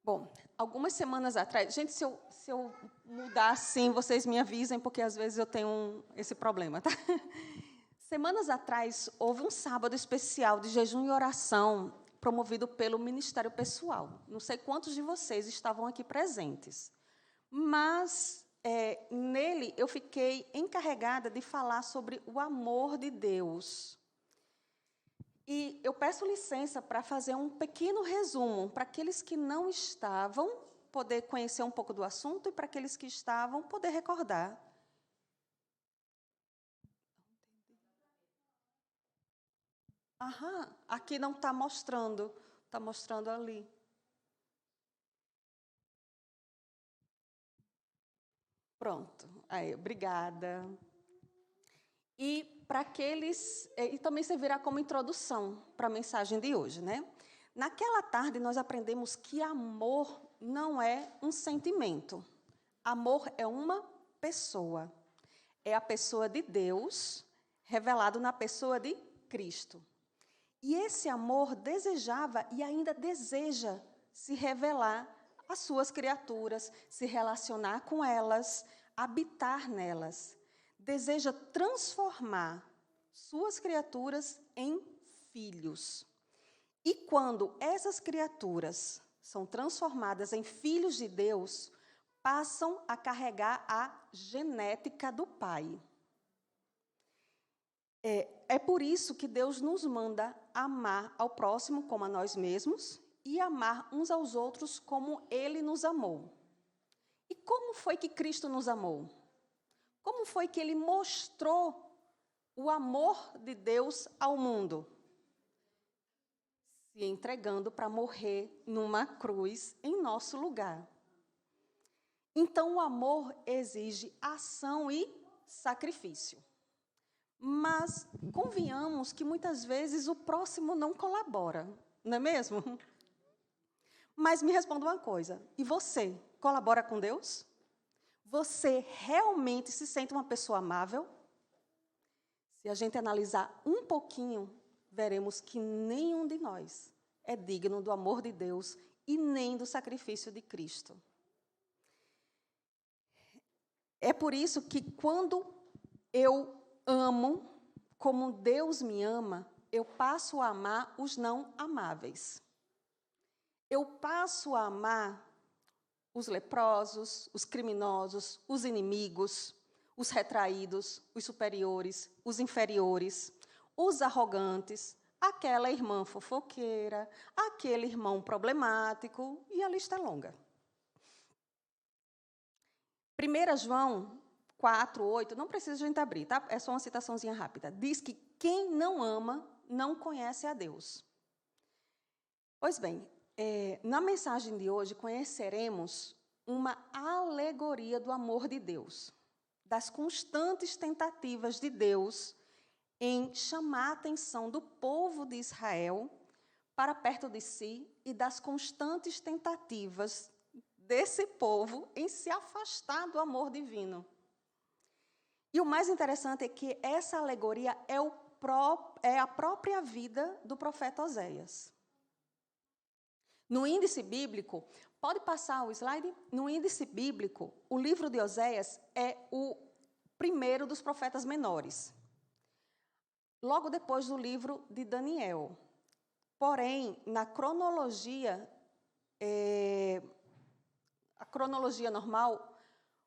Bom, algumas semanas atrás... Gente, se eu mudar assim, vocês me avisem, porque às vezes eu tenho esse problema, tá? Semanas atrás, houve um sábado especial de jejum e oração promovido pelo Ministério Pessoal. Não sei quantos de vocês estavam aqui presentes, mas nele eu fiquei encarregada de falar sobre o amor de Deus. E eu peço licença para fazer um pequeno resumo, para aqueles que não estavam, poder conhecer um pouco do assunto, e para aqueles que estavam, poder recordar. Aham, aqui não está mostrando ali. Pronto, aí, obrigada. E para aqueles, e também servirá como introdução para a mensagem de hoje, né? Naquela tarde nós aprendemos que amor não é um sentimento. Amor é uma pessoa. É a pessoa de Deus, revelado na pessoa de Cristo. E esse amor desejava e ainda deseja se revelar às suas criaturas, se relacionar com elas, habitar nelas. Deseja transformar suas criaturas em filhos. E quando essas criaturas são transformadas em filhos de Deus, passam a carregar a genética do Pai. É por isso que Deus nos manda amar ao próximo como a nós mesmos e amar uns aos outros como Ele nos amou. E como foi que Cristo nos amou? Como foi que Ele mostrou o amor de Deus ao mundo? Se entregando para morrer numa cruz em nosso lugar. Então, o amor exige ação e sacrifício. Mas convenhamos que muitas vezes o próximo não colabora, não é mesmo? Mas me responda uma coisa, e você colabora com Deus? Você realmente se sente uma pessoa amável? Se a gente analisar um pouquinho, veremos que nenhum de nós é digno do amor de Deus e nem do sacrifício de Cristo. É por isso que quando eu amo como Deus me ama, eu passo a amar os não amáveis. Eu passo a amar os leprosos, os criminosos, os inimigos, os retraídos, os superiores, os inferiores, os arrogantes, aquela irmã fofoqueira, aquele irmão problemático, e a lista é longa. 1 João 4:8, não precisa a gente abrir, tá? É só uma citaçãozinha rápida. Diz que quem não ama não conhece a Deus. Pois bem, na mensagem de hoje conheceremos uma alegoria do amor de Deus, das constantes tentativas de Deus em chamar a atenção do povo de Israel para perto de si e das constantes tentativas desse povo em se afastar do amor divino. E o mais interessante é que essa alegoria é a própria vida do profeta Oséias. No índice bíblico, pode passar o slide? No índice bíblico, o livro de Oséias é o primeiro dos profetas menores, logo depois do livro de Daniel. Porém, na cronologia, a cronologia normal,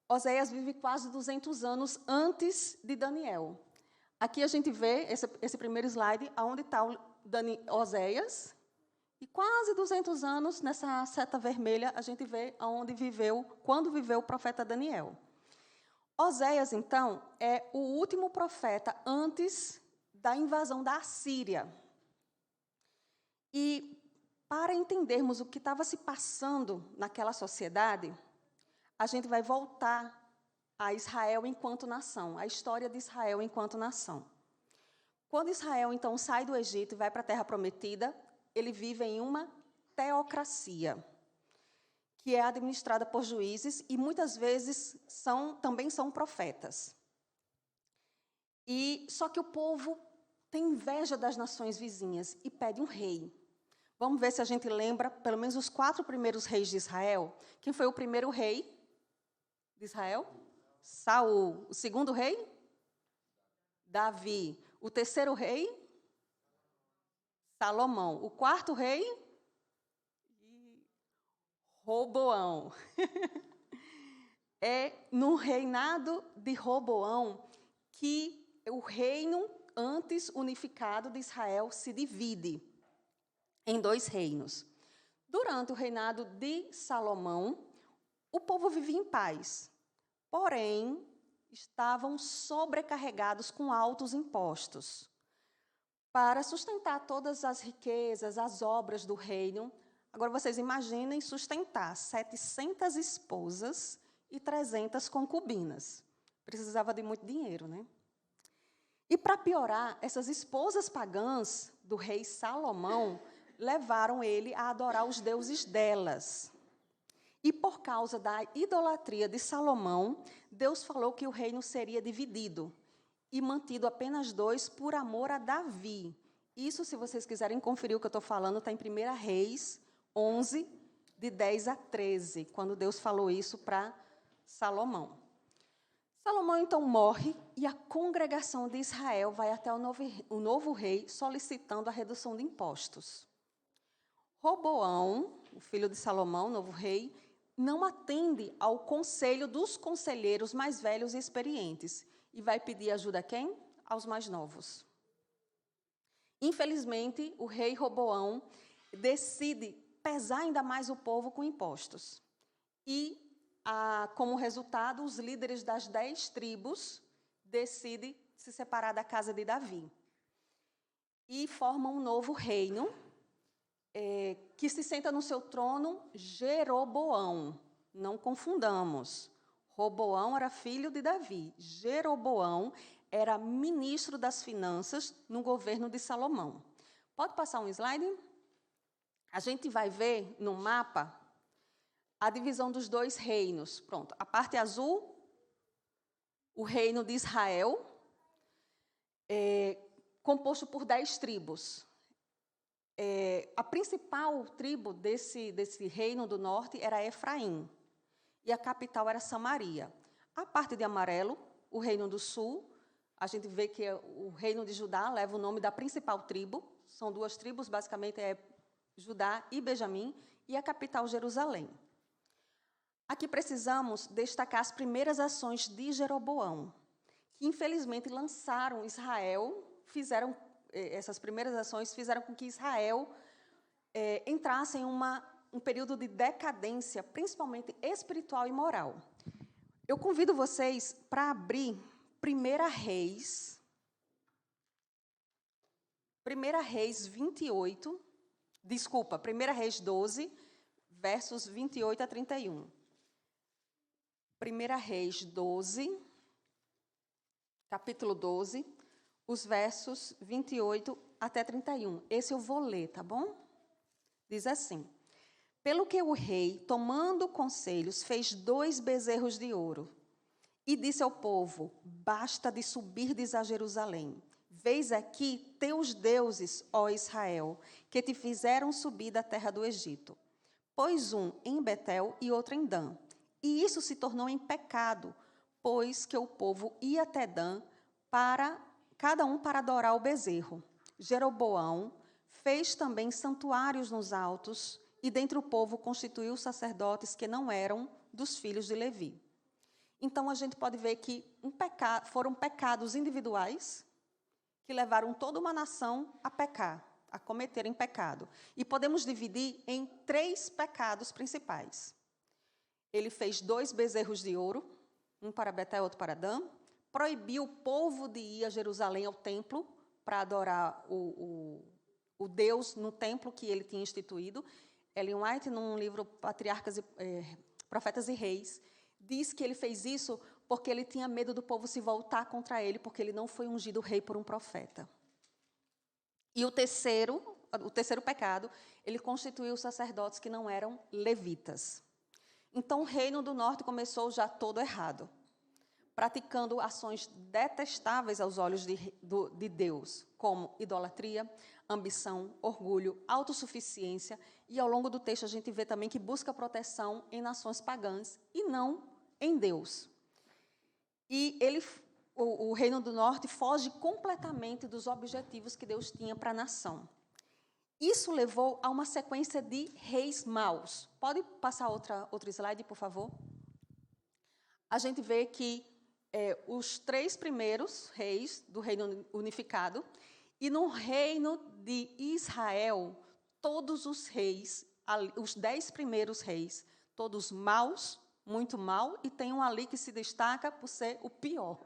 Oséias vive quase 200 anos antes de Daniel. Aqui a gente vê esse primeiro slide, onde está Oséias, e quase 200 anos, nessa seta vermelha, a gente vê quando viveu o profeta Daniel. Oséias, então, é o último profeta antes da invasão da Assíria. E, para entendermos o que estava se passando naquela sociedade, a gente vai voltar a Israel enquanto nação, a história de Israel enquanto nação. Quando Israel, então, sai do Egito e vai para a Terra Prometida, ele vive em uma teocracia, que é administrada por juízes e, muitas vezes, também são profetas. Só que o povo tem inveja das nações vizinhas e pede um rei. Vamos ver se a gente lembra, pelo menos, os 4 primeiros reis de Israel. Quem foi o primeiro rei de Israel? Saul. O segundo rei? Davi. O terceiro rei? Salomão. O quarto rei? Roboão. É no reinado de Roboão que o reino antes unificado de Israel se divide em 2 reinos. Durante o reinado de Salomão, o povo vivia em paz, porém, estavam sobrecarregados com altos impostos. Para sustentar todas as riquezas, as obras do reino, agora vocês imaginem sustentar 700 esposas e 300 concubinas. Precisava de muito dinheiro, né? E, para piorar, essas esposas pagãs do rei Salomão levaram ele a adorar os deuses delas. E, por causa da idolatria de Salomão, Deus falou que o reino seria dividido e mantido apenas 2 por amor a Davi. Isso, se vocês quiserem conferir o que eu estou falando, está em 1 Reis 11, de 10 a 13, quando Deus falou isso para Salomão. Salomão, então, morre e a congregação de Israel vai até o novo rei solicitando a redução de impostos. Roboão, o filho de Salomão, novo rei, não atende ao conselho dos conselheiros mais velhos e experientes e vai pedir ajuda a quem? Aos mais novos. Infelizmente, o rei Roboão decide pesar ainda mais o povo com impostos. E, como resultado, os líderes das 10 tribos decidem se separar da casa de Davi. E formam um novo reino, que se senta no seu trono Jeroboão. Não confundamos. Roboão era filho de Davi. Jeroboão era ministro das finanças no governo de Salomão. Pode passar um slide? A gente vai ver no mapa a divisão dos 2 reinos. Pronto, a parte azul, o reino de Israel, composto por 10 tribos. A principal tribo desse reino do norte era Efraim, e a capital era Samaria. A parte de amarelo, o reino do sul, a gente vê que o reino de Judá leva o nome da principal tribo, são 2 tribos, basicamente Judá e Benjamim, e a capital Jerusalém. Aqui precisamos destacar as primeiras ações de Jeroboão, que infelizmente lançaram Israel, essas primeiras ações fizeram com que Israel entrasse em um período de decadência, principalmente espiritual e moral. Eu convido vocês para abrir 1 Reis 28, desculpa, 1 Reis 12, versos 28 a 31. 1 Reis 12, capítulo 12, os versos 28 até 31. Esse eu vou ler, tá bom? Diz assim: Pelo que o rei, tomando conselhos, fez 2 bezerros de ouro, e disse ao povo: Basta de subirdes a Jerusalém. Vês aqui teus deuses, ó Israel, que te fizeram subir da terra do Egito. Pôs um em Betel e outro em Dan. E isso se tornou em pecado, pois que o povo ia até Dan, cada um para adorar o bezerro. Jeroboão fez também santuários nos altos, e dentre o povo constituiu sacerdotes que não eram dos filhos de Levi. Então, a gente pode ver que foram pecados individuais que levaram toda uma nação a pecar, a cometerem pecado. E podemos dividir em 3 pecados principais. Ele fez 2 bezerros de ouro, um para Betel e outro para Dan, proibiu o povo de ir a Jerusalém ao templo para adorar o Deus no templo que ele tinha instituído. Ellen White, num livro Profetas e Reis, diz que ele fez isso porque ele tinha medo do povo se voltar contra ele, porque ele não foi ungido rei por um profeta. E o terceiro pecado, ele constituiu sacerdotes que não eram levitas. Então, o reino do norte começou já todo errado. praticando ações detestáveis aos olhos de Deus, como idolatria, ambição, orgulho, autossuficiência, e ao longo do texto a gente vê também que busca proteção em nações pagãs e não em Deus. E o Reino do Norte foge completamente dos objetivos que Deus tinha para a nação. Isso levou a uma sequência de reis maus. Pode passar outro slide, por favor? A gente vê que os 3 primeiros reis do Reino Unificado, e no Reino de Israel, todos os reis, os 10 primeiros reis, todos maus, muito mal, e tem um ali que se destaca por ser o pior.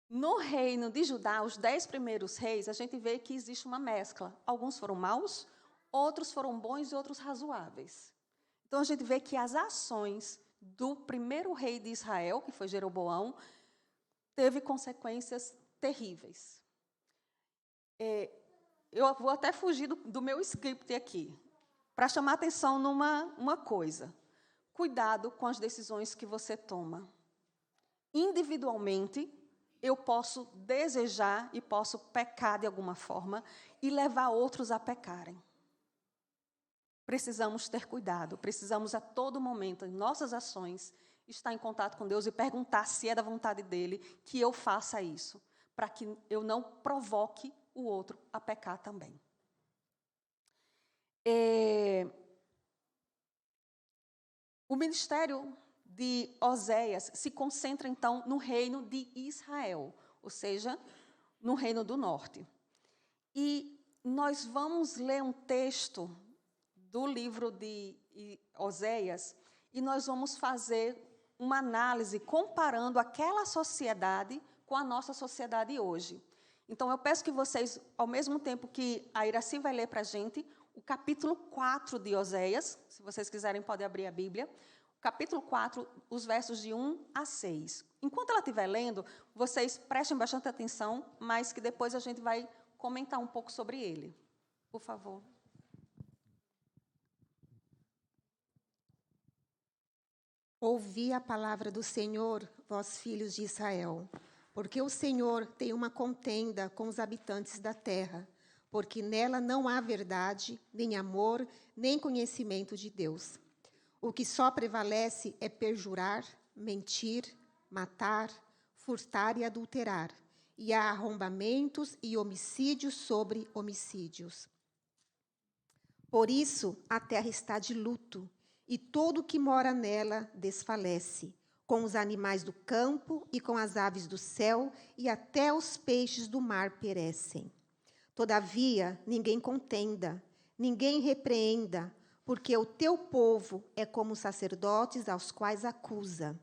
No reino de Judá, os 10 primeiros reis, a gente vê que existe uma mescla. Alguns foram maus, outros foram bons e outros razoáveis. Então, a gente vê que as ações do primeiro rei de Israel, que foi Jeroboão, teve consequências terríveis. Eu vou até fugir do meu script aqui, para chamar atenção numa coisa. Cuidado com as decisões que você toma. Individualmente, eu posso desejar e posso pecar de alguma forma e levar outros a pecarem. Precisamos ter cuidado, precisamos a todo momento, em nossas ações, estar em contato com Deus e perguntar se é da vontade dEle que eu faça isso, para que eu não provoque o outro a pecar também. O ministério de Oséias se concentra, então, no reino de Israel, ou seja, no reino do norte. E nós vamos ler um texto do livro de Oséias e nós vamos fazer uma análise comparando aquela sociedade com a nossa sociedade hoje. Então, eu peço que vocês, ao mesmo tempo que a Iraci vai ler para a gente, o capítulo 4 de Oséias, se vocês quiserem, podem abrir a Bíblia, capítulo 4, os versos de 1 a 6. Enquanto ela estiver lendo, vocês prestem bastante atenção, mas que depois a gente vai comentar um pouco sobre ele. Por favor. Ouvi a palavra do Senhor, vós filhos de Israel, porque o Senhor tem uma contenda com os habitantes da terra, porque nela não há verdade, nem amor, nem conhecimento de Deus. O que só prevalece é perjurar, mentir, matar, furtar e adulterar, e há arrombamentos e homicídios sobre homicídios. Por isso, a terra está de luto, e todo o que mora nela desfalece, com os animais do campo e com as aves do céu, e até os peixes do mar perecem. Todavia, ninguém contenda, ninguém repreenda, porque o teu povo é como os sacerdotes aos quais acusa.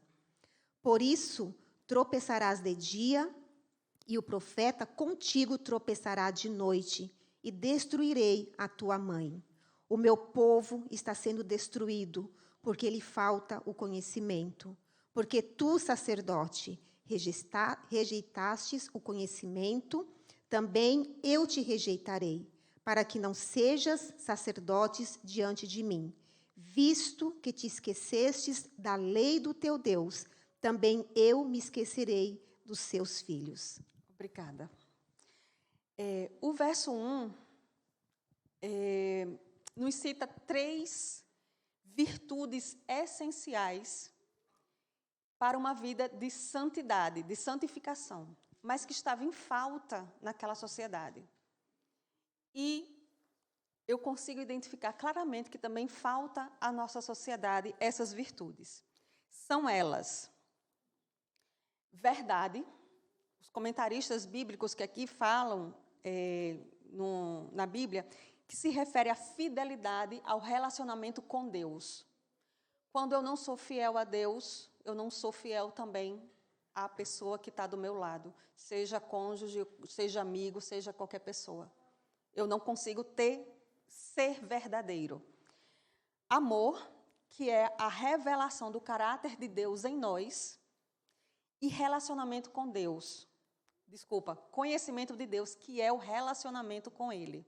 Por isso, tropeçarás de dia, e o profeta contigo tropeçará de noite, e destruirei a tua mãe. O meu povo está sendo destruído, porque lhe falta o conhecimento. Porque tu, sacerdote, rejeitastes o conhecimento, também eu te rejeitarei, para que não sejas sacerdotes diante de mim. Visto que te esquecestes da lei do teu Deus, também eu me esquecerei dos seus filhos. Obrigada. O verso 1 nos cita 3 virtudes essenciais para uma vida de santidade, de santificação, mas que estava em falta naquela sociedade. E eu consigo identificar claramente que também falta à nossa sociedade essas virtudes. São elas: verdade. Os comentaristas bíblicos que aqui falam na Bíblia, que se refere à fidelidade ao relacionamento com Deus. Quando eu não sou fiel a Deus, eu não sou fiel também à pessoa que está do meu lado, seja cônjuge, seja amigo, seja qualquer pessoa. Eu não consigo ser verdadeiro. Amor, que é a revelação do caráter de Deus em nós, e relacionamento com Deus. Conhecimento de Deus, que é o relacionamento com Ele.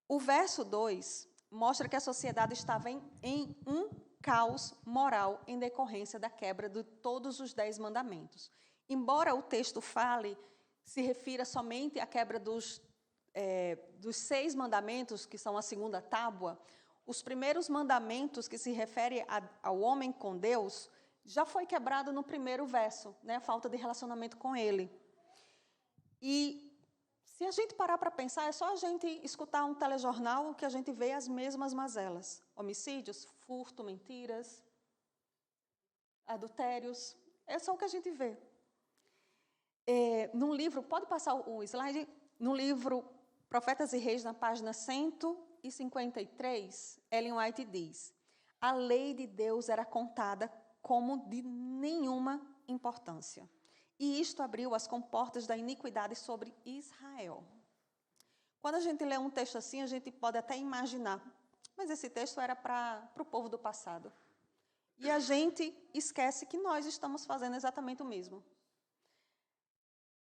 O verso 2 mostra que a sociedade estava em um caos moral em decorrência da quebra de todos os 10 mandamentos. Embora o texto se refira somente à quebra dos 6 mandamentos, que são a segunda tábua, os primeiros mandamentos que se referem ao homem com Deus, já foi quebrado no primeiro verso, né, a falta de relacionamento com Ele. E se a gente parar para pensar, é só a gente escutar um telejornal que a gente vê as mesmas mazelas. Homicídios, furto, mentiras, adultérios, é só o que a gente vê. Num livro, pode passar o slide? No livro Profetas e Reis, na página 153, Ellen White diz: a lei de Deus era contada como de nenhuma importância. E isto abriu as comportas da iniquidade sobre Israel. Quando a gente lê um texto assim, a gente pode até imaginar, mas esse texto era para o povo do passado. E a gente esquece que nós estamos fazendo exatamente o mesmo.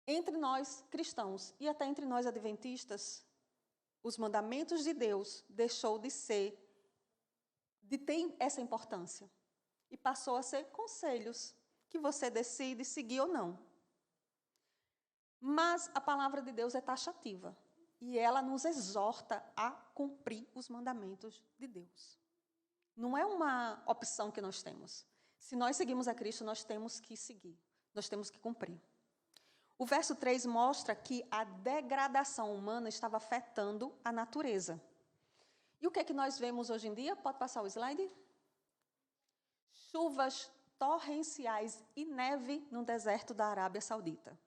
Entre nós, cristãos, e até entre nós, adventistas, os mandamentos de Deus deixou de ter essa importância. E passou a ser conselhos que você decide seguir ou não. Mas a palavra de Deus é taxativa. E ela nos exorta a cumprir os mandamentos de Deus. Não é uma opção que nós temos. Se nós seguimos a Cristo, nós temos que seguir. Nós temos que cumprir. O verso 3 mostra que a degradação humana estava afetando a natureza. E o que é que nós vemos hoje em dia? Pode passar o slide? Chuvas torrenciais e neve no deserto da Arábia Saudita.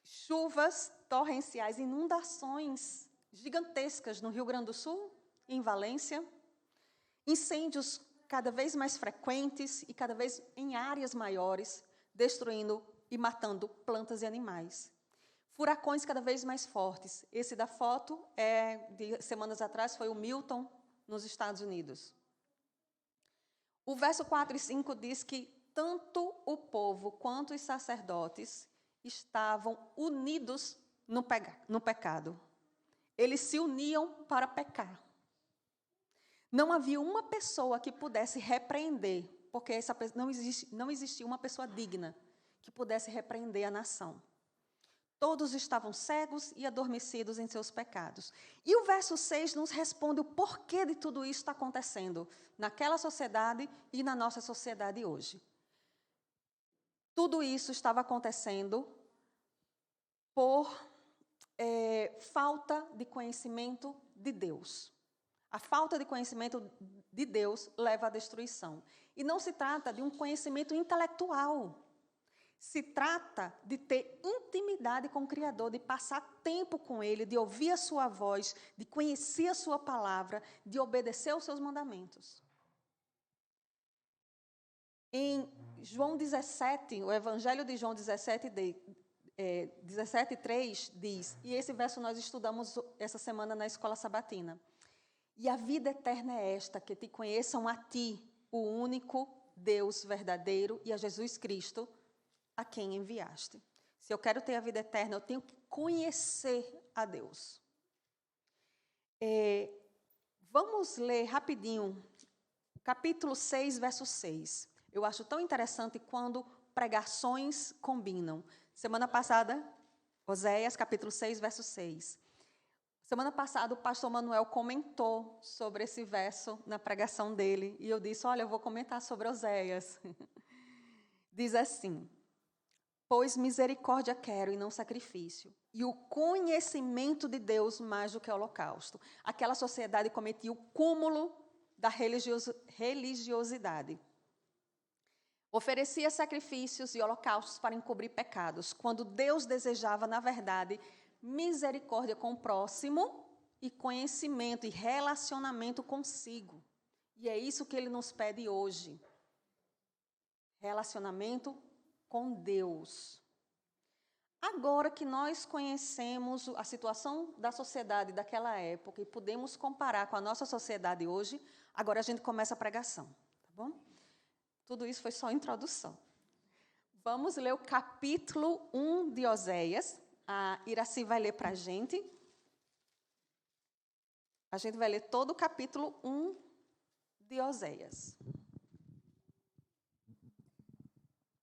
Chuvas torrenciais, inundações gigantescas no Rio Grande do Sul, em Valência. Incêndios cada vez mais frequentes e cada vez em áreas maiores, destruindo e matando plantas e animais. Furacões cada vez mais fortes. Esse da foto, de semanas atrás, foi o Milton, nos Estados Unidos. O verso 4 e 5 diz que tanto o povo quanto os sacerdotes estavam unidos no pecado. Eles se uniam para pecar. Não havia uma pessoa que pudesse repreender, porque não existia uma pessoa digna que pudesse repreender a nação. Todos estavam cegos e adormecidos em seus pecados. E o verso 6 nos responde o porquê de tudo isso está acontecendo naquela sociedade e na nossa sociedade hoje. Tudo isso estava acontecendo por falta de conhecimento de Deus. A falta de conhecimento de Deus leva à destruição. E não se trata de um conhecimento intelectual. Se trata de ter intimidade com o Criador, de passar tempo com Ele, de ouvir a sua voz, de conhecer a sua palavra, de obedecer aos seus mandamentos. Em João 17, o Evangelho de João 17:3 diz, e esse verso nós estudamos essa semana na escola sabatina: e a vida eterna é esta, que te conheçam a ti, o único Deus verdadeiro, e a Jesus Cristo, a quem enviaste. Se eu quero ter a vida eterna, eu tenho que conhecer a Deus. Vamos ler rapidinho, capítulo 6, verso 6. Eu acho tão interessante quando pregações combinam. Semana passada, Oséias, capítulo 6, verso 6. Semana passada, o pastor Manuel comentou sobre esse verso na pregação dele. E eu disse, olha, eu vou comentar sobre Oséias. Diz assim: pois misericórdia quero e não sacrifício, e o conhecimento de Deus mais do que holocausto. Aquela sociedade cometia o cúmulo da religiosidade. Oferecia sacrifícios e holocaustos para encobrir pecados, quando Deus desejava, na verdade, misericórdia com o próximo e conhecimento e relacionamento consigo. E é isso que Ele nos pede hoje. Relacionamento com Deus. Agora que nós conhecemos a situação da sociedade daquela época e podemos comparar com a nossa sociedade hoje, agora a gente começa a pregação, tá bom? Tudo isso foi só introdução. Vamos ler o capítulo 1 de Oséias. A Iraci vai ler para a gente. A gente vai ler todo o capítulo 1 de Oséias.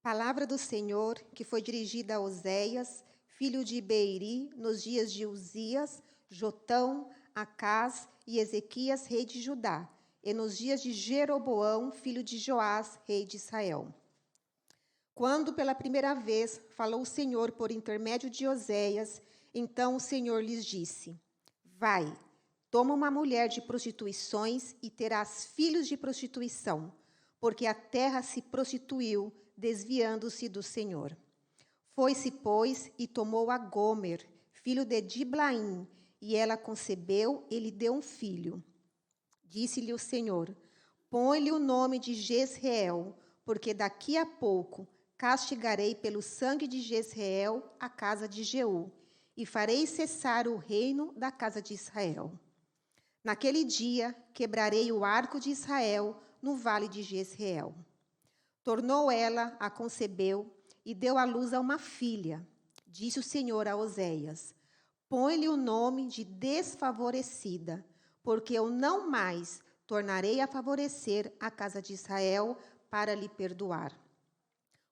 Palavra do Senhor, que foi dirigida a Oséias, filho de Beeri, nos dias de Uzias, Jotão, Acás e Ezequias, rei de Judá, e nos dias de Jeroboão, filho de Joás, rei de Israel. Quando pela primeira vez falou o Senhor por intermédio de Oséias, então o Senhor lhes disse: Vai, toma uma mulher de prostituições e terás filhos de prostituição, porque a terra se prostituiu, desviando-se do Senhor. Foi-se, pois, e tomou a Gomer, filho de Diblaim, e ela concebeu e lhe deu um filho. Disse-lhe o Senhor: Põe-lhe o nome de Jezreel, porque daqui a pouco castigarei pelo sangue de Jezreel a casa de Jeú, e farei cessar o reino da casa de Israel. Naquele dia quebrarei o arco de Israel no vale de Jezreel. Tornou ela, a concebeu, e deu à luz a uma filha. Disse o Senhor a Oséias: Põe-lhe o nome de desfavorecida, porque eu não mais tornarei a favorecer a casa de Israel para lhe perdoar.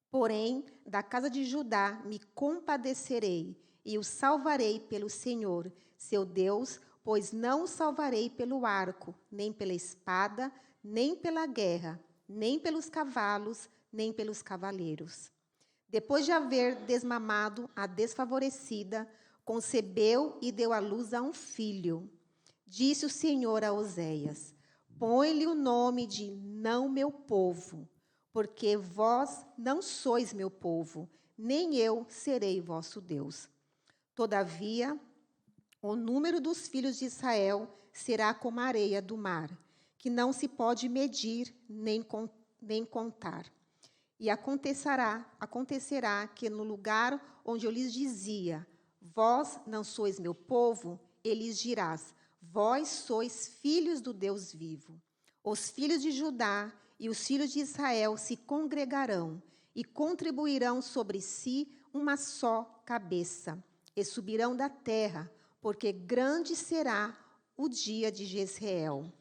Porém, da casa de Judá me compadecerei e o salvarei pelo Senhor, seu Deus, pois não o salvarei pelo arco, nem pela espada, nem pela guerra, nem pelos cavalos, nem pelos cavaleiros. Depois de haver desmamado a desfavorecida, concebeu e deu à luz a um filho. Disse o Senhor a Oséias: Põe-lhe o nome de não meu povo, porque vós não sois meu povo, nem eu serei vosso Deus. Todavia, o número dos filhos de Israel será como a areia do mar, que não se pode medir nem contar. E acontecerá que no lugar onde eu lhes dizia: Vós não sois meu povo, eles dirás: Vós sois filhos do Deus vivo. Os filhos de Judá e os filhos de Israel se congregarão e contribuirão sobre si uma só cabeça, e subirão da terra, porque grande será o dia de Jezreel.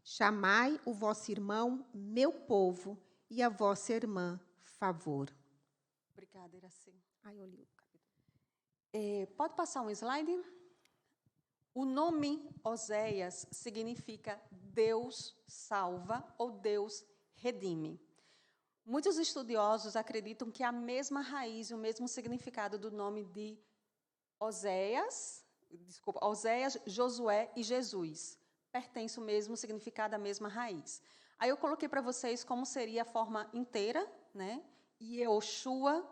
Chamai o vosso irmão, meu povo, e a vossa irmã, favor. Obrigada, Iraci. Eu li o capítulo. Pode passar um slide? O nome Oséias significa Deus salva ou Deus redime. Muitos estudiosos acreditam que a mesma raiz e o mesmo significado do nome de Oséias, Josué e Jesus, pertence o mesmo significado, a mesma raiz. Aí eu coloquei para vocês como seria a forma inteira, né? Yehoshua,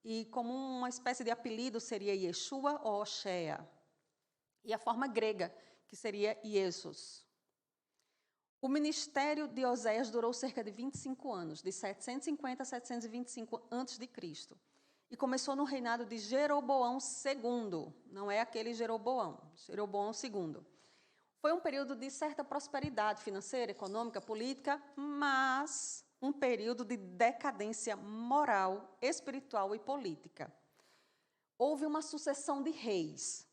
e como uma espécie de apelido seria Yeshua ou Oshea. E a forma grega, que seria Iesus. O ministério de Oséias durou cerca de 25 anos, de 750 a 725 a.C., e começou no reinado de Jeroboão II, não é aquele Jeroboão II. Foi um período de certa prosperidade financeira, econômica, política, mas um período de decadência moral, espiritual e política. Houve uma sucessão de reis: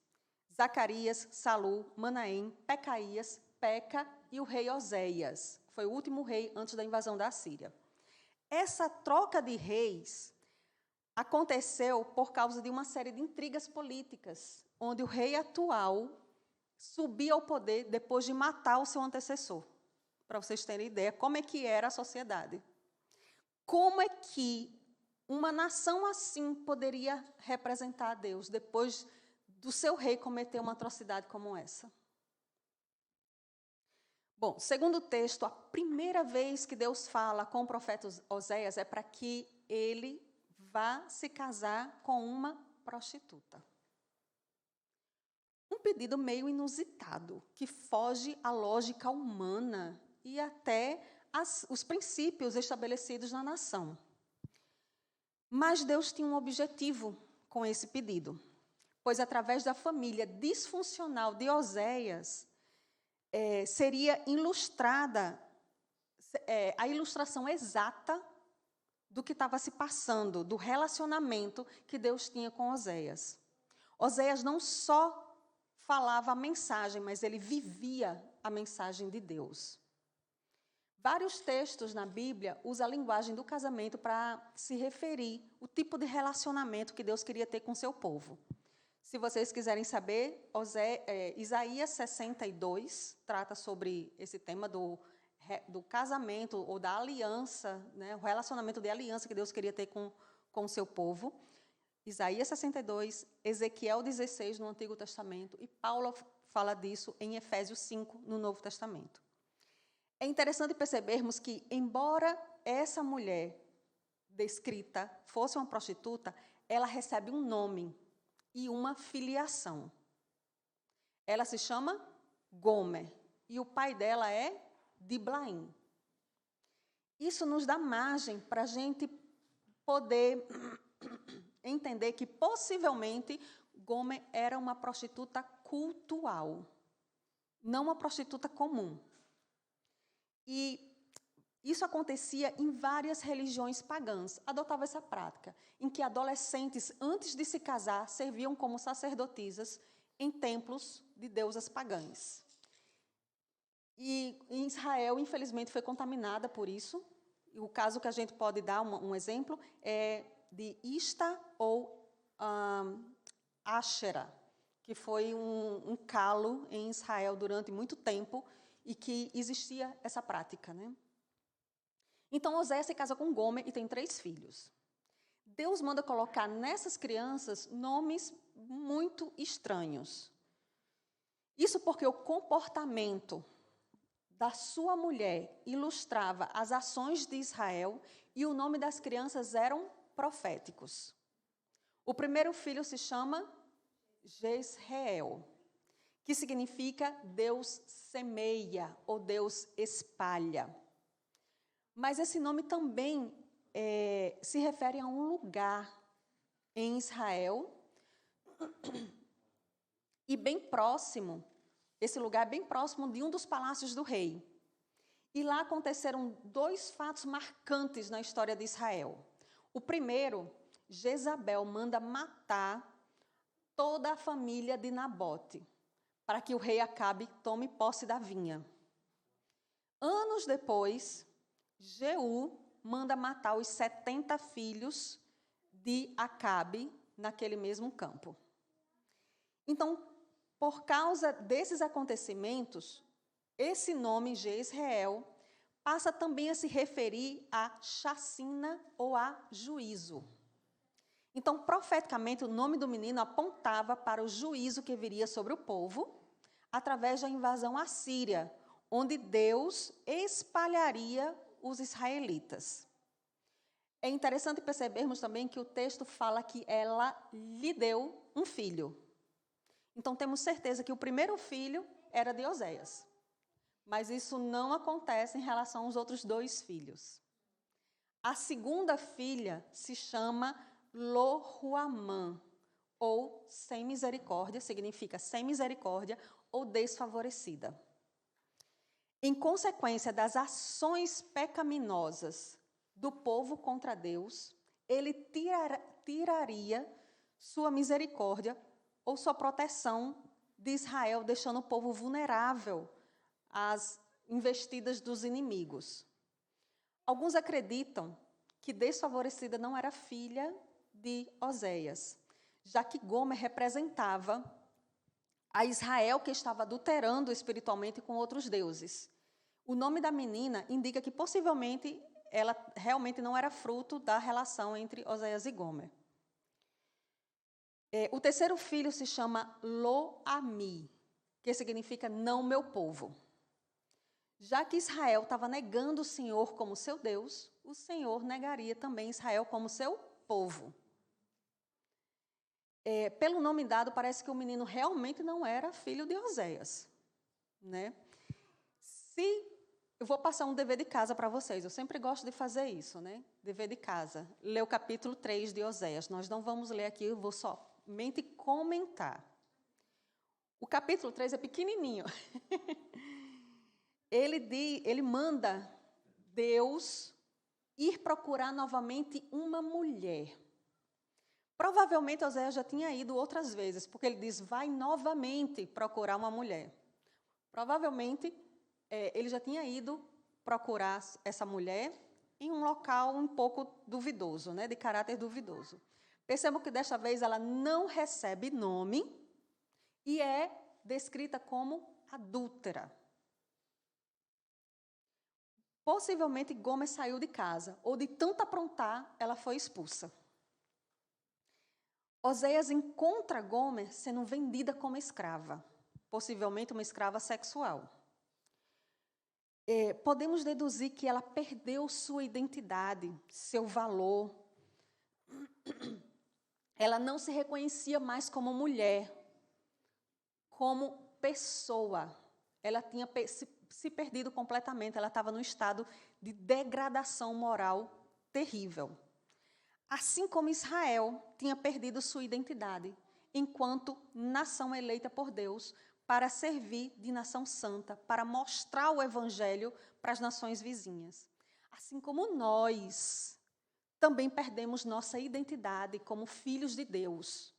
Zacarias, Salu, Manaém, Pecaías, Peca e o rei Oséias. Foi o último rei antes da invasão da Síria. Essa troca de reis aconteceu por causa de uma série de intrigas políticas, onde o rei atual subia ao poder depois de matar o seu antecessor. Para vocês terem ideia como é que era a sociedade. Como é que uma nação assim poderia representar a Deus depois do seu rei cometer uma atrocidade como essa? Bom, segundo o texto, a primeira vez que Deus fala com o profeta Oséias é para que ele vá se casar com uma prostituta. Um pedido meio inusitado, que foge à lógica humana e até os princípios estabelecidos na nação. Mas Deus tinha um objetivo com esse pedido, pois através da família disfuncional de Oséias, seria ilustrada a ilustração exata do que estava se passando, do relacionamento que Deus tinha com Oséias. Oséias não só falava a mensagem, mas ele vivia a mensagem de Deus. Vários textos na Bíblia usam a linguagem do casamento para se referir ao tipo de relacionamento que Deus queria ter com seu povo. Se vocês quiserem saber, Isaías 62 trata sobre esse tema do casamento ou da aliança, né, o relacionamento de aliança que Deus queria ter com o seu povo. Isaías 62, Ezequiel 16 no Antigo Testamento e Paulo fala disso em Efésios 5 no Novo Testamento. É interessante percebermos que, embora essa mulher descrita fosse uma prostituta, ela recebe um nome e uma filiação. Ela se chama Gomer e o pai dela é Diblaim. Isso nos dá margem para a gente poder entender que, possivelmente, Gomer era uma prostituta cultual, não uma prostituta comum. E isso acontecia em várias religiões pagãs. Adotava essa prática, em que adolescentes, antes de se casar, serviam como sacerdotisas em templos de deusas pagãs. E em Israel, infelizmente, foi contaminada por isso. E o caso que a gente pode dar, um exemplo, é de Ista ou Ashera, que foi um calo em Israel durante muito tempo e que existia essa prática, né? Então, Oséias se casa com Gomer e tem 3 filhos. Deus manda colocar nessas crianças nomes muito estranhos. Isso porque o comportamento da sua mulher ilustrava as ações de Israel e o nome das crianças eram proféticos. O primeiro filho se chama Jezreel, que significa Deus semeia ou Deus espalha. Mas esse nome também se refere a um lugar em Israel e bem próximo, esse lugar bem próximo de um dos palácios do rei. E lá aconteceram 2 fatos marcantes na história de Israel. O primeiro, Jezabel manda matar toda a família de Nabote, para que o rei Acabe tome posse da vinha. Anos depois, Jeú manda matar os 70 filhos de Acabe naquele mesmo campo. Então, por causa desses acontecimentos, esse nome Jezreel passa também a se referir a chacina ou a juízo. Então, profeticamente, o nome do menino apontava para o juízo que viria sobre o povo através da invasão assíria, onde Deus espalharia os israelitas. É interessante percebermos também que o texto fala que ela lhe deu um filho. Então, temos certeza que o primeiro filho era de Oséias. Mas isso não acontece em relação aos outros 2 filhos. A segunda filha se chama Lo-Ruamã, ou sem misericórdia, significa sem misericórdia ou desfavorecida. Em consequência das ações pecaminosas do povo contra Deus, ele tiraria sua misericórdia ou sua proteção de Israel, deixando o povo vulnerável às investidas dos inimigos. Alguns acreditam que desfavorecida não era filha de Oséias, já que Gomer representava a Israel que estava adulterando espiritualmente com outros deuses. O nome da menina indica que possivelmente ela realmente não era fruto da relação entre Oséias e Gomer. O terceiro filho se chama Lo-Ami, que significa não meu povo. Já que Israel estava negando o Senhor como seu Deus, o Senhor negaria também Israel como seu povo. Pelo nome dado, parece que o menino realmente não era filho de Oséias, né? Eu vou passar um dever de casa para vocês, eu sempre gosto de fazer isso, né? Dever de casa. Ler o capítulo 3 de Oséias. Nós não vamos ler aqui, eu vou somente comentar. O capítulo 3 é pequenininho. Ele manda Deus ir procurar novamente uma mulher Provavelmente Oséias já tinha ido outras vezes, porque ele diz, vai novamente procurar uma mulher. Provavelmente ele já tinha ido procurar essa mulher em um local um pouco duvidoso, né, de caráter duvidoso. Percebam que desta vez ela não recebe nome e é descrita como adúltera. Possivelmente Gomer saiu de casa, ou de tanto aprontar, ela foi expulsa. Oséias encontra Gomer sendo vendida como escrava, possivelmente uma escrava sexual. Podemos deduzir que ela perdeu sua identidade, seu valor. Ela não se reconhecia mais como mulher, como pessoa. Ela tinha se perdido completamente, ela estava num estado de degradação moral terrível. Assim como Israel tinha perdido sua identidade, enquanto nação eleita por Deus, para servir de nação santa, para mostrar o evangelho para as nações vizinhas. Assim como nós também perdemos nossa identidade como filhos de Deus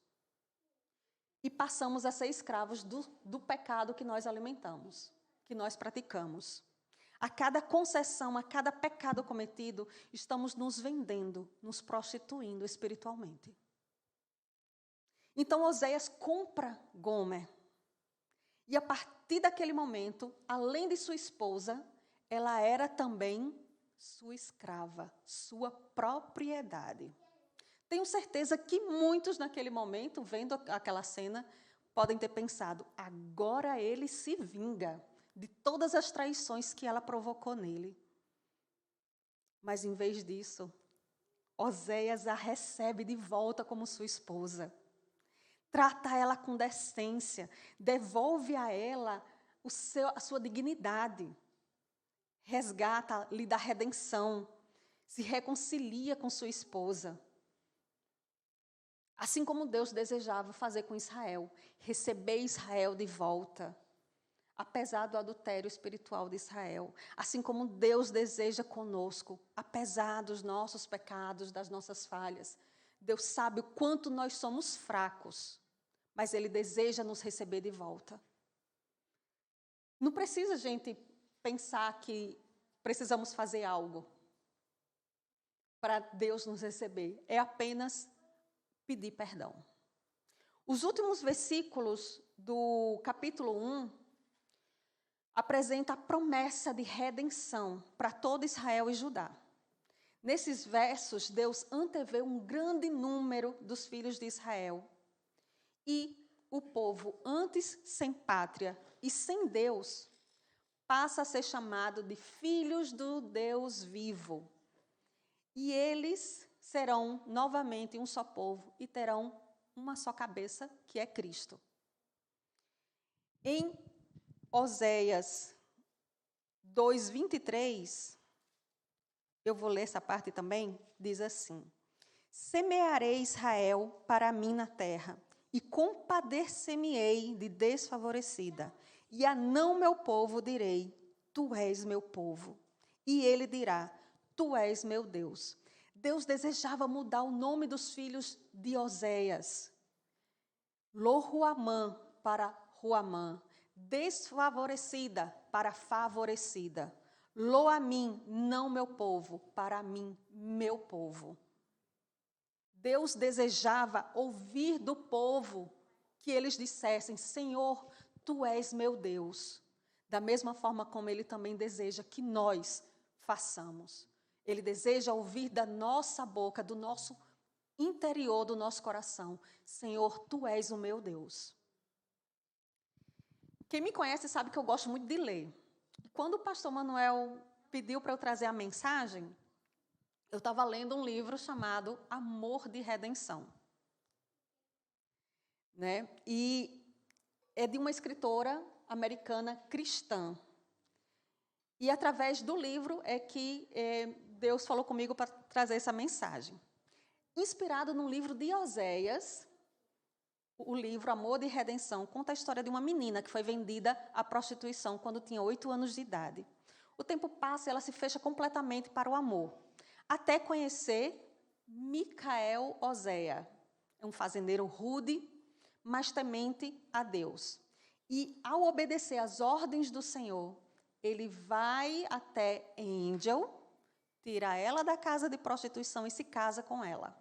e passamos a ser escravos do pecado que nós alimentamos, que nós praticamos. A cada concessão, a cada pecado cometido, estamos nos vendendo, nos prostituindo espiritualmente. Então, Oséias compra Gomer. E a partir daquele momento, além de sua esposa, ela era também sua escrava, sua propriedade. Tenho certeza que muitos naquele momento, vendo aquela cena, podem ter pensado, agora ele se vinga de todas as traições que ela provocou nele. Mas, em vez disso, Oséias a recebe de volta como sua esposa. Trata ela com decência, devolve a ela a sua dignidade, resgata-lhe da redenção, se reconcilia com sua esposa. Assim como Deus desejava fazer com Israel, receber Israel de volta, apesar do adultério espiritual de Israel. Assim como Deus deseja conosco, apesar dos nossos pecados, das nossas falhas. Deus sabe o quanto nós somos fracos, mas Ele deseja nos receber de volta. Não precisa a gente pensar que precisamos fazer algo para Deus nos receber. É apenas pedir perdão. Os últimos versículos do capítulo 1 apresenta a promessa de redenção para todo Israel e Judá. Nesses versos, Deus antevê um grande número dos filhos de Israel. E o povo, antes sem pátria e sem Deus, passa a ser chamado de filhos do Deus vivo. E eles serão novamente um só povo e terão uma só cabeça, que é Cristo. Em Oséias 2:23, eu vou ler essa parte também, diz assim: semearei Israel para mim na terra, e compadecer-me-ei de desfavorecida, e a não meu povo direi, tu és meu povo. E ele dirá, tu és meu Deus. Deus desejava mudar o nome dos filhos de Oséias. Lo-Ruamã para Ruamã, desfavorecida para favorecida. Lo-a-mim, não meu povo, para mim, meu povo. Deus desejava ouvir do povo que eles dissessem, Senhor, Tu és meu Deus. Da mesma forma como Ele também deseja que nós façamos. Ele deseja ouvir da nossa boca, do nosso interior, do nosso coração, Senhor, Tu és o meu Deus. Quem me conhece sabe que eu gosto muito de ler. E quando o pastor Manuel pediu para eu trazer a mensagem, eu estava lendo um livro chamado Amor de Redenção. Né? E é de uma escritora americana cristã. E através do livro é que Deus falou comigo para trazer essa mensagem. Inspirado num livro de Oséias, o livro Amor de Redenção conta a história de uma menina que foi vendida à prostituição quando tinha 8 anos de idade. O tempo passa e ela se fecha completamente para o amor, até conhecer Micael Oséia. É um fazendeiro rude, mas temente a Deus. E, ao obedecer às ordens do Senhor, ele vai até Angel, tira ela da casa de prostituição e se casa com ela.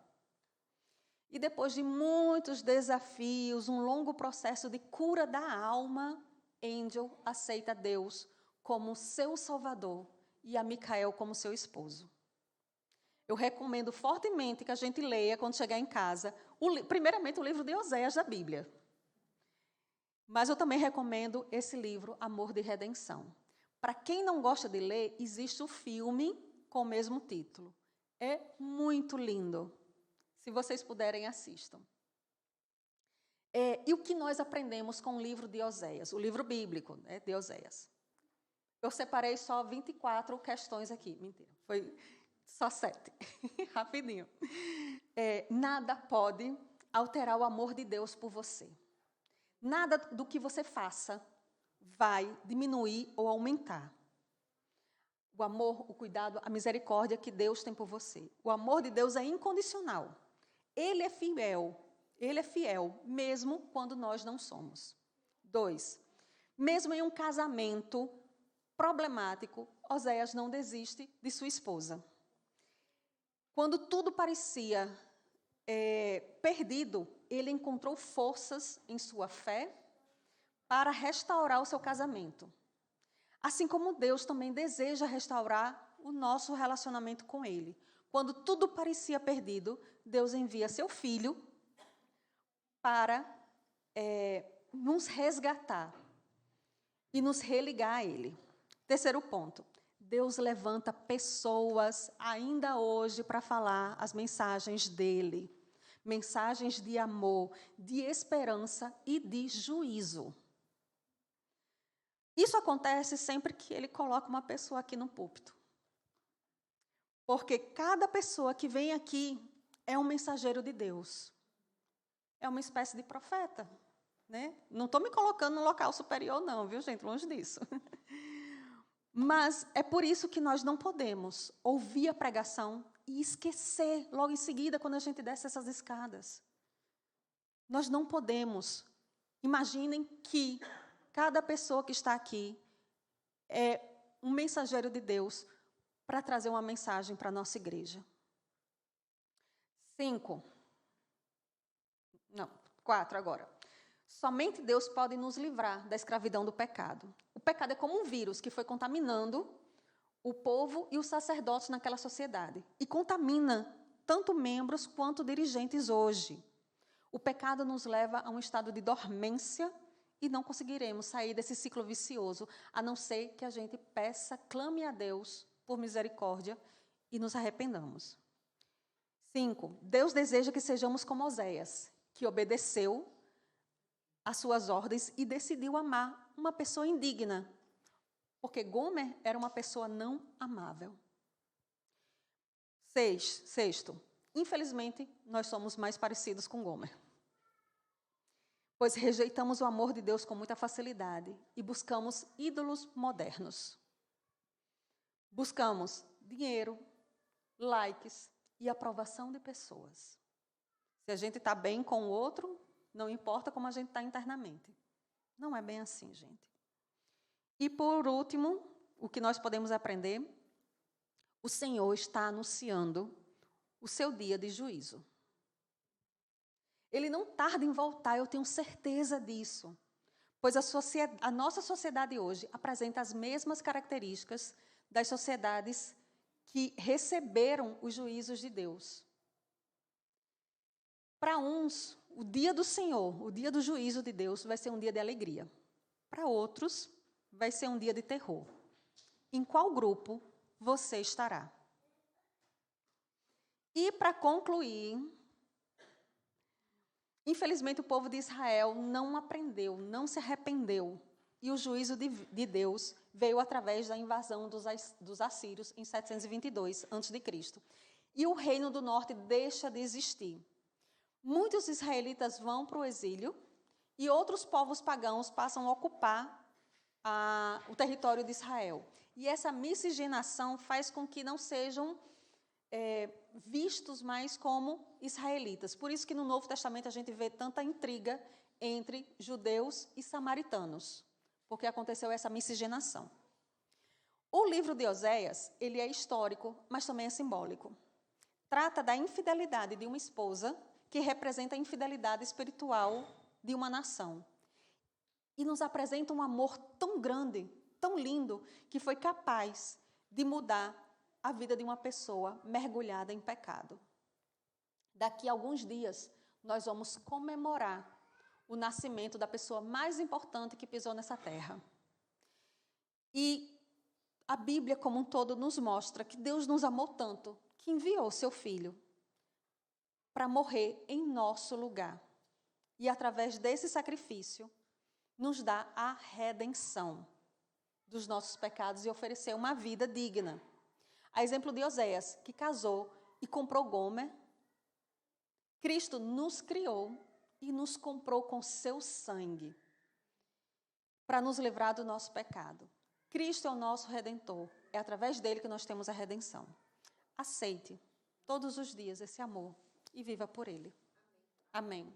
E depois de muitos desafios, um longo processo de cura da alma, Angel aceita Deus como seu salvador e a Micael como seu esposo. Eu recomendo fortemente que a gente leia, quando chegar em casa, primeiramente o livro de Oséias da Bíblia. Mas eu também recomendo esse livro, Amor de Redenção. Para quem não gosta de ler, existe o filme com o mesmo título. É muito lindo. Se vocês puderem, assistam. E o que nós aprendemos com o livro de Oséias, o livro bíblico, né, de Oséias? Eu separei só 24 questões aqui. Mentira, foi só 7. Rapidinho. Nada pode alterar o amor de Deus por você. Nada do que você faça vai diminuir ou aumentar o amor, o cuidado, a misericórdia que Deus tem por você. O amor de Deus é incondicional. Ele é fiel, mesmo quando nós não somos. 2, mesmo em um casamento problemático, Oséias não desiste de sua esposa. Quando tudo parecia perdido, ele encontrou forças em sua fé para restaurar o seu casamento. Assim como Deus também deseja restaurar o nosso relacionamento com Ele. Quando tudo parecia perdido, Deus envia seu Filho para nos resgatar e nos religar a Ele. 3º ponto, Deus levanta pessoas ainda hoje para falar as mensagens dEle. Mensagens de amor, de esperança e de juízo. Isso acontece sempre que ele coloca uma pessoa aqui no púlpito. Porque cada pessoa que vem aqui é um mensageiro de Deus. É uma espécie de profeta, né? Não estou me colocando num local superior não, viu, gente? Longe disso. Mas é por isso que nós não podemos ouvir a pregação e esquecer logo em seguida quando a gente desce essas escadas. Nós não podemos. Imaginem que cada pessoa que está aqui é um mensageiro de Deus para trazer uma mensagem para a nossa igreja. 4 agora. Somente Deus pode nos livrar da escravidão do pecado. O pecado é como um vírus que foi contaminando o povo e os sacerdotes naquela sociedade. E contamina tanto membros quanto dirigentes hoje. O pecado nos leva a um estado de dormência e não conseguiremos sair desse ciclo vicioso, a não ser que a gente peça, clame a Deus por misericórdia e nos arrependamos. 5, Deus deseja que sejamos como Oséias, que obedeceu às suas ordens e decidiu amar uma pessoa indigna, porque Gomer era uma pessoa não amável. 6, infelizmente, nós somos mais parecidos com Gomer, pois rejeitamos o amor de Deus com muita facilidade e buscamos ídolos modernos. Buscamos dinheiro, likes e aprovação de pessoas. Se a gente está bem com o outro, não importa como a gente está internamente. Não é bem assim, gente. E, por último, o que nós podemos aprender, o Senhor está anunciando o seu dia de juízo. Ele não tarda em voltar, eu tenho certeza disso. Pois a nossa sociedade hoje apresenta as mesmas características das sociedades que receberam os juízos de Deus. Para uns, o dia do Senhor, o dia do juízo de Deus, vai ser um dia de alegria. Para outros, vai ser um dia de terror. Em qual grupo você estará? E, para concluir, infelizmente, o povo de Israel não aprendeu, não se arrependeu. E o juízo de Deus veio através da invasão dos assírios em 722 a.C. E o reino do norte deixa de existir. Muitos israelitas vão para o exílio e outros povos pagãos passam a ocupar o território de Israel. E essa miscigenação faz com que não sejam vistos mais como israelitas. Por isso que no Novo Testamento a gente vê tanta intriga entre judeus e samaritanos, porque aconteceu essa miscigenação. O livro de Oséias, ele é histórico, mas também é simbólico. Trata da infidelidade de uma esposa que representa a infidelidade espiritual de uma nação. E nos apresenta um amor tão grande, tão lindo, que foi capaz de mudar a vida de uma pessoa mergulhada em pecado. Daqui a alguns dias, nós vamos comemorar o nascimento da pessoa mais importante que pisou nessa terra. E a Bíblia como um todo nos mostra que Deus nos amou tanto que enviou seu Filho para morrer em nosso lugar. E através desse sacrifício, nos dá a redenção dos nossos pecados e oferecer uma vida digna. A exemplo de Oséias, que casou e comprou Gomer, Cristo nos criou e nos comprou com seu sangue para nos livrar do nosso pecado. Cristo é o nosso Redentor. É através dele que nós temos a redenção. Aceite todos os dias esse amor e viva por ele. Amém.